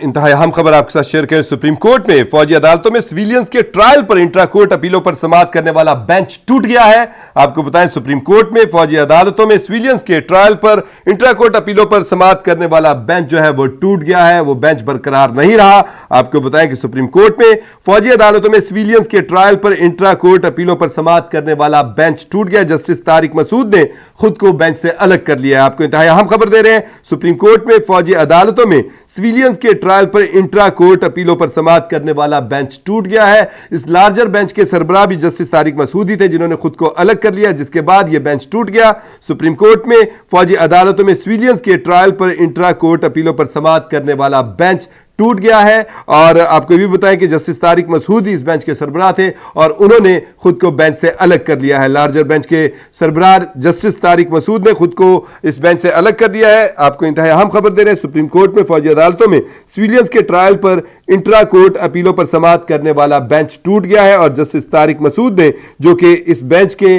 इंतहाई अहम खबर आपके साथ शेयर करें। सुप्रीम कोर्ट में फौजी अदालतों में सिविलियंस के ट्रायल पर इंट्रा कोर्ट अपीलों पर समाअत करने वाला बेंच टूट गया है। आपको बताएं, सुप्रीम कोर्ट में फौजी अदालतों में सिविलियंस के ट्रायल पर इंट्रा कोर्ट अपीलों पर समाअत करने वाला बेंच जो है वो टूट गया है, वो बेंच बरकरार नहीं रहा। आपको बताएं कि सुप्रीम कोर्ट में फौजी अदालतों में सिविलियंस के ट्रायल पर इंट्रा कोर्ट अपीलों पर समाअत करने वाला बेंच टूट गया। जस्टिस तारिक मसूद ने खुद को बेंच से अलग कर लिया है। आपको इंतहाई अहम खबर दे रहे हैं, सुप्रीम कोर्ट में फौजी अदालतों में सिविलियंस के ट्रायल पर इंट्रा कोर्ट अपीलों पर समाअत करने वाला बेंच टूट गया है। इस लार्जर बेंच के सरबराह भी जस्टिस तारिक मसूद ही थे, जिन्होंने खुद को अलग कर लिया, जिसके बाद यह बेंच टूट गया। सुप्रीम कोर्ट में फौजी अदालतों में सिविलियंस के ट्रायल पर इंट्रा कोर्ट अपीलों पर समाअत करने वाला बेंच टूट गया है। और आपको भी बताएं कि जस्टिस तारिक मसूद ही इस बेंच के सरबराह थे और उन्होंने खुद को बेंच से अलग कर लिया है। लार्जर बेंच के सरबराह जस्टिस तारिक मसूद ने खुद को इस बेंच से अलग कर दिया है। आपको इंतहाई अहम खबर दे रहे हैं, सुप्रीम कोर्ट में फौजी अदालतों में सिविलियंस के ट्रायल पर इंट्रा कोर्ट अपीलों पर समाअत करने वाला बेंच टूट गया है और जस्टिस तारिक मसूद ने, जो कि इस बेंच के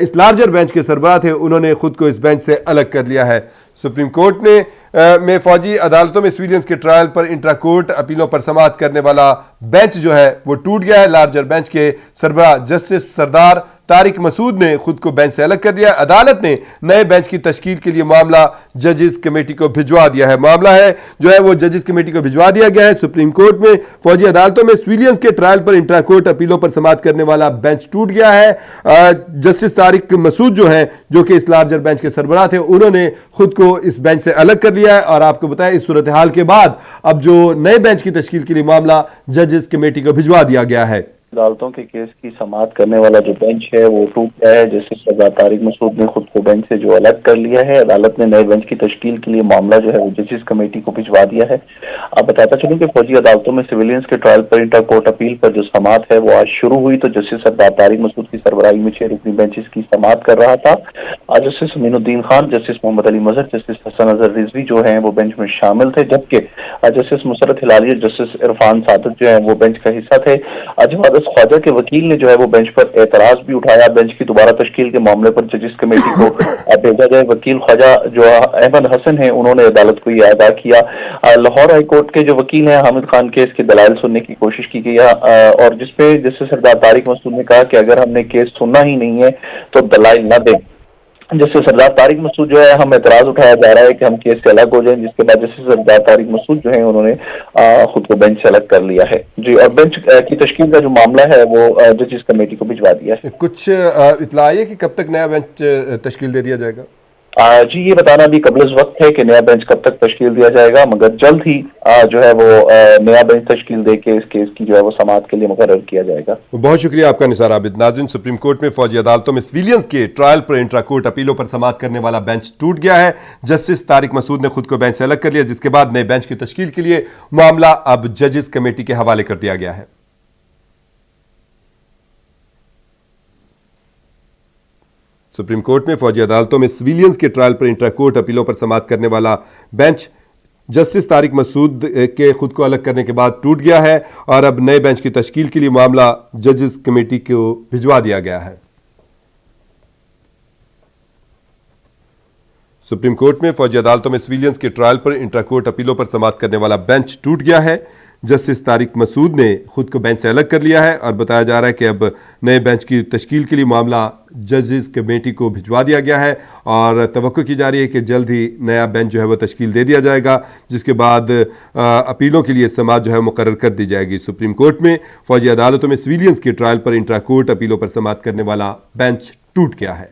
इस लार्जर बेंच के सरबराह थे, उन्होंने खुद को इस बेंच से अलग कर लिया है। सुप्रीम कोर्ट ने में फौजी अदालतों में सिविलियंस के ट्रायल पर इंट्रा कोर्ट अपीलों पर समाअत करने वाला बेंच जो है वो टूट गया है। लार्जर बेंच के सरबराह जस्टिस सरदार तारिक मसूद ने खुद को बेंच से अलग कर दिया। अदालत ने नए बेंच की तश्कील के लिए मामला जजेस कमेटी को भिजवा दिया है। मामला है जो है वो जजेस कमेटी को भिजवा दिया गया है। सुप्रीम कोर्ट में फौजी अदालतों में सिविलियंस के ट्रायल पर इंट्रा कोर्ट अपीलों पर समाअत करने वाला बेंच टूट गया है। जस्टिस तारिक मसूद जो है, जो कि इस लार्जर बेंच के सरबराह थे, उन्होंने खुद को इस बेंच से अलग कर लिया है। और आपको बताएं, इस सूरत हाल के बाद अब जो नए बेंच की तश्कील के लिए मामला जजेस कमेटी को भिजवा दिया गया है। अदालतों के केस की समाअत करने वाला जो बेंच है वो टूट गया है। जस्टिस सरदार तारिक मसूद ने खुद को बेंच से जो अलग कर लिया है। अदालत ने नए बेंच की तश्कील के लिए मामला जो है वो जजेस कमेटी को भिजवा दिया है। अब बताता चलूं कि फौजी अदालतों में सिविलियंस के ट्रायल पर इंटर कोर्ट अपील पर जो समाअत है वो आज शुरू हुई। तो जस्टिस सरदार तारिक मसूद की सरबराही में 6 रुकनी बेंचेस की समाअत कर रहा था। आज जस्टिस अमीनुद्दीन खान, जस्टिस मोहम्मद अली मजहर, जस्टिस हसन अजहर रिजवी जो है वो बेंच में शामिल थे, जबकि जस्टिस मुसरत हिलाली, जस्टिस इरफान सादत जो है वो बेंच का हिस्सा थे। जवाद ख्वाजा के वकील ने जो है वो बेंच पर एतराज भी उठाया। बेंच की दोबारा तश्कील के मामले पर जजिस कमेटी को भेजा जाए। वकील ख्वाजा जो अहमद हसन है, उन्होंने अदालत को यह अदा किया। लाहौर हाई कोर्ट के जो वकील हैं हामिद खान केस के दलाइल सुनने की कोशिश की गई और जिसपे जस्टिस सरदार तारिक मसूद ने कहा कि अगर हमने केस सुनना ही नहीं है तो दलाइल न दें। जिससे सरदार तारिक मसूद जो है, हम एतराज उठाया जा रहा है कि हम केस से अलग हो जाएं, जिसके बाद जैसे सरदार तारिक मसूद जो है उन्होंने खुद को बेंच से अलग कर लिया है जी। और बेंच की तश्कील का जो मामला है वो जजिस कमेटी को भिजवा दिया है। कुछ इत्तला आई है कि कब तक नया बेंच तश्कील दे दिया जाएगा? जी, ये बताना भी कबल वक्त है कि नया बेंच कब तक तश्कील दिया जाएगा, मगर जल्द ही जो है वो नया बेंच तश्कील दे के इस केस की जो है वो समाअत के लिए मुकर्रर किया जाएगा। बहुत शुक्रिया आपका निसार आबिद। नाज़रीन, सुप्रीम कोर्ट में फौजी अदालतों में सिविलियंस के ट्रायल पर इंट्रा कोर्ट अपीलों पर समाअत करने वाला बेंच टूट गया है। जस्टिस तारिक मसूद ने खुद को बेंच से अलग कर लिया, जिसके बाद नए बेंच की तश्कील के लिए मामला अब जजेस कमेटी के हवाले कर दिया गया है। सुप्रीम कोर्ट में फौजी अदालतों में सिविलियंस के ट्रायल पर इंट्रा कोर्ट अपीलों पर समाअत करने वाला बेंच जस्टिस तारिक मसूद के खुद को अलग करने के बाद टूट गया है और अब नए बेंच की तश्कील के लिए मामला जजेस कमेटी को भिजवा दिया गया है। सुप्रीम कोर्ट में फौजी अदालतों में सिविलियंस के ट्रायल पर इंट्रा कोर्ट अपीलों पर समाअत करने वाला बेंच टूट गया है। जस्टिस तारिक मसूद ने खुद को बेंच से अलग कर लिया है और बताया जा रहा है कि अब नए बेंच की तश्कील के लिए मामला जजेस कमेटी को भिजवा दिया गया है और तवक्को की जा रही है कि जल्द ही नया बेंच जो है वह तश्कील दे दिया जाएगा, जिसके बाद अपीलों के लिए समाअत जो है मुकर्रर कर दी जाएगी। सुप्रीम कोर्ट में फौजी अदालतों में सिविलियंस के ट्रायल पर इंट्रा कोर्ट अपीलों पर समाअत करने वाला बेंच टूट गया है।